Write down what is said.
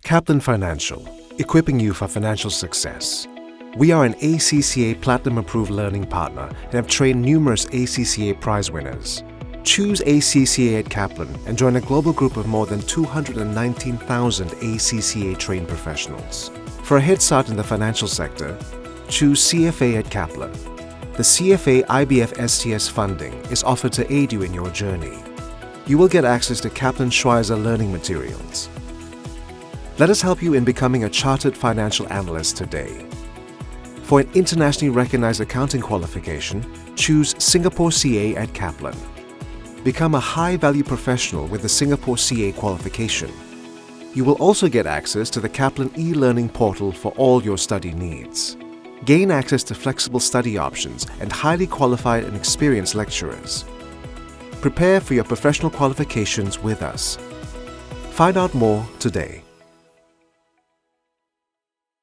Kaplan Financial, equipping you for financial success. We are an ACCA Platinum Approved learning partner and have trained numerous ACCA prize winners. Choose ACCA at Kaplan and join a global group of more than 219,000 ACCA trained professionals. For a head start in the financial sector, choose CFA at Kaplan. The CFA IBF STS funding is offered to aid you in your journey. You will get access to Kaplan Schweizer learning materials. Let us help you in becoming a chartered financial analyst today. For an internationally recognized accounting qualification, choose Singapore CA at Kaplan. Become a high-value professional with the Singapore CA qualification. You will also get access to the Kaplan e-learning portal for all your study needs. Gain access to flexible study options and highly qualified and experienced lecturers. Prepare for your professional qualifications with us. Find out more today.